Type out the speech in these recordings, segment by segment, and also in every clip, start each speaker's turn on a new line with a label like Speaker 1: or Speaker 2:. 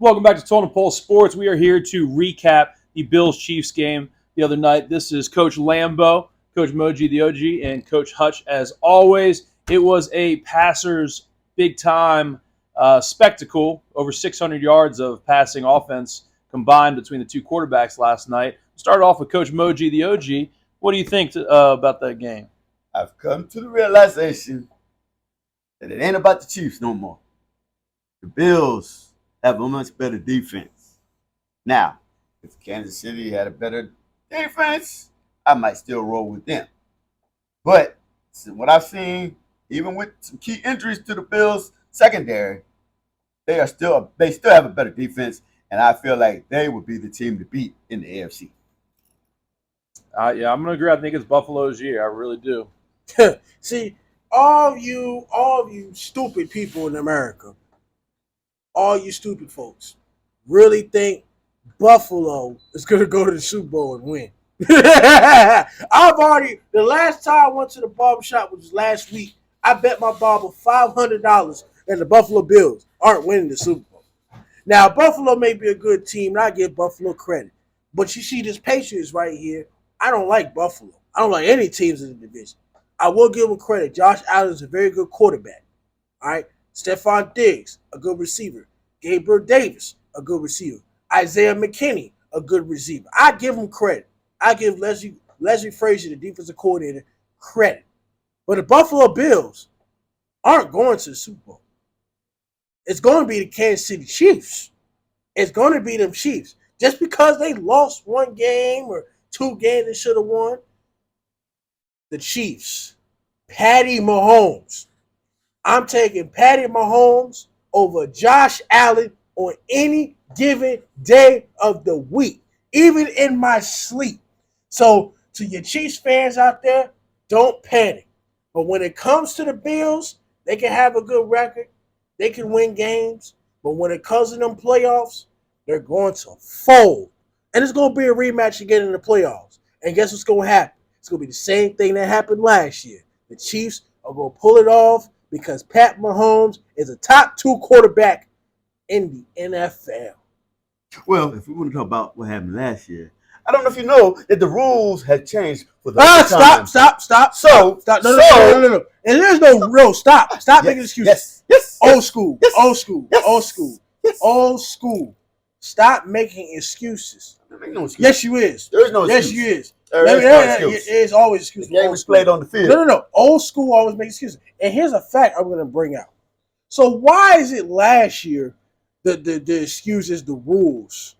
Speaker 1: Welcome back to Total Pulse Sports. We are here to recap the Bills-Chiefs game the other night. This is Coach Lambo, Coach Moji the OG, and Coach Hutch as always. It was a passers big-time spectacle, over 600 yards of passing offense combined between the two quarterbacks last night. Started off with Coach Moji the OG. What do you think about that game?
Speaker 2: I've come to the realization that it ain't about the Chiefs no more. The Bills have a much better defense. Now, if Kansas City had a better defense, I might still roll with them. But what I've seen, even with some key injuries to the Bills secondary, they still have a better defense, and I feel like they would be the team to beat in the AFC.
Speaker 1: Yeah, I'm going to agree. I think it's Buffalo's year. I really do.
Speaker 3: See, all of you stupid people in America, all you stupid folks, really think Buffalo is going to go to the Super Bowl and win. The last time I went to the barbershop, which was last week, I bet my barber $500 that the Buffalo Bills aren't winning the Super Bowl. Now, Buffalo may be a good team, and I give Buffalo credit. But you see this Patriots right here, I don't like Buffalo. I don't like any teams in the division. I will give them credit. Josh Allen is a very good quarterback. All right. Stephon Diggs, a good receiver. Gabriel Davis, a good receiver. Isaiah McKinney, a good receiver. I give him credit. I give Leslie Frazier, the defensive coordinator, credit. But the Buffalo Bills aren't going to the Super Bowl. It's going to be the Kansas City Chiefs. It's going to be them Chiefs. Just because they lost one game or two games they should have won, the Chiefs, Patty Mahomes. I'm taking Patty Mahomes over Josh Allen on any given day of the week, even in my sleep. So to your Chiefs fans out there, don't panic. But when it comes to the Bills, they can have a good record. They can win games. But when it comes to them playoffs, they're going to fold. And it's going to be a rematch again in the playoffs. And guess what's going to happen? It's going to be the same thing that happened last year. The Chiefs are going to pull it off because Pat Mahomes is a top 2 quarterback in the NFL.
Speaker 2: Well, if we want to talk about what happened last year, I don't know if you know that the rules had changed for the time.
Speaker 3: Stop. No. And there's no real stop. Stop making excuses.
Speaker 2: Yes.
Speaker 3: Old school.
Speaker 2: Yes.
Speaker 3: Old school.
Speaker 2: Yes.
Speaker 3: Old school.
Speaker 2: Yes.
Speaker 3: Old school. Stop making excuses.
Speaker 2: No excuse.
Speaker 3: Yes, you is.
Speaker 2: There is no excuse.
Speaker 3: Yes, you is.
Speaker 2: It's
Speaker 3: always an excuse.
Speaker 2: The game was played on the field.
Speaker 3: No. Old school always makes excuses. And here's a fact I'm going to bring out. So why is it last year the excuse is the rules,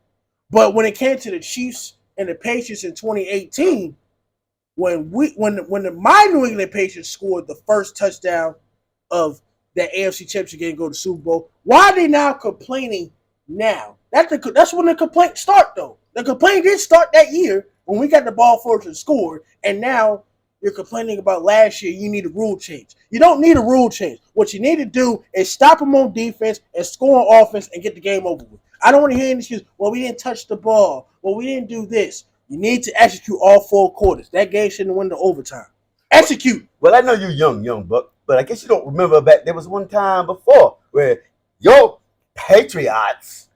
Speaker 3: but when it came to the Chiefs and the Patriots in 2018, when my New England Patriots scored the first touchdown of the AFC Championship game, go to Super Bowl, why are they now complaining now? That's when the complaint start though. The complaint did start that year when we got the ball forward and scored, and now you're complaining about last year. You need a rule change. You don't need a rule change. What you need to do is stop them on defense and score on offense and get the game over with. I don't want to hear any excuse. Well, we didn't touch the ball. Well, we didn't do this. You need to execute all 4 quarters. That game shouldn't win the overtime. Execute.
Speaker 2: Well, I know you're young buck, but I guess you don't remember back. There was one time before where your Patriots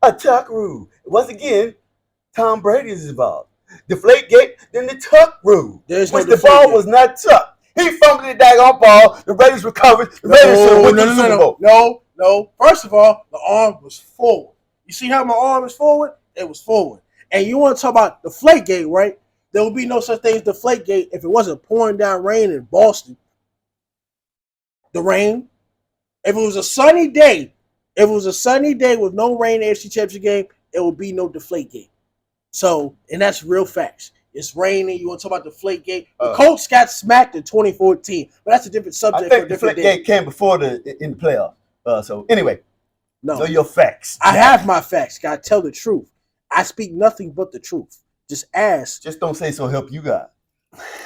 Speaker 2: a tuck rule. Once again, Tom Brady is involved. Deflate gate, then the tuck rule. The ball was not tucked. He fumbled the daggone ball. The Raiders recovered. The Raiders should have won the Super Bowl.
Speaker 3: No. First of all, the arm was forward. You see how my arm is forward? It was forward. And you want to talk about the deflate gate, right? There would be no such thing as deflate gate if it wasn't pouring down rain in Boston. The rain. If it was a sunny day with no rain in the AFC Championship game, it would be no deflate gate. So, and that's real facts. It's raining. You want to talk about the deflate gate? The Colts got smacked in 2014, but that's a different subject.
Speaker 2: I think the deflate gate came before in the playoffs. So anyway, know your facts.
Speaker 3: I have my facts. Gotta tell the truth. I speak nothing but the truth. Just ask.
Speaker 2: Just don't say so help you God.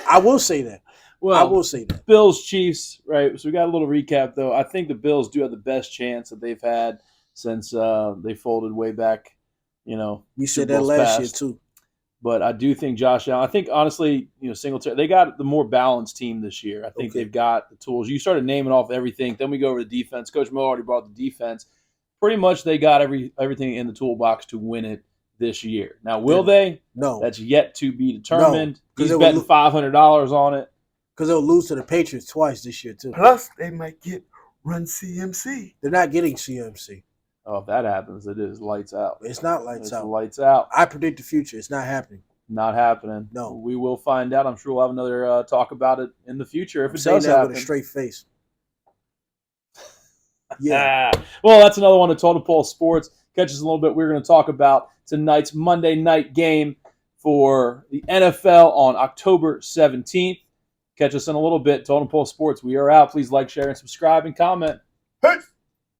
Speaker 3: I will say that. Well, I will say that.
Speaker 1: Bills, Chiefs, right? So we got a little recap, though. I think the Bills do have the best chance that they've had since they folded way back.
Speaker 3: We said that last year too.
Speaker 1: But I do think Josh Allen. I think honestly, Singletary. They got the more balanced team this year. I think they've got the tools. You started naming off everything. Then we go over to defense. Coach Mo already brought the defense. pretty much they got everything in the toolbox to win it this year. Now, will they?
Speaker 3: No.
Speaker 1: That's yet to be determined.
Speaker 3: No,
Speaker 1: He's betting $500 on it.
Speaker 3: Because they'll lose to the Patriots twice this year, too.
Speaker 2: Plus, they might get Run CMC.
Speaker 3: They're not getting CMC.
Speaker 1: Oh, if that happens, it is lights out.
Speaker 3: It's not lights out.
Speaker 1: Lights out.
Speaker 3: I predict the future. It's not happening.
Speaker 1: Not happening.
Speaker 3: No.
Speaker 1: We will find out. I'm sure we'll have another talk about it in the future if it
Speaker 3: saying
Speaker 1: does
Speaker 3: that
Speaker 1: happen.
Speaker 3: with a straight face. Yeah.
Speaker 1: Well, that's another one of Total Pole Sports. Catch us a little bit. We're going to talk about tonight's Monday night game for the NFL on October 17th. Catch us in a little bit. Total Pole Sports. We are out. Please like, share, and subscribe and comment.
Speaker 2: Peace.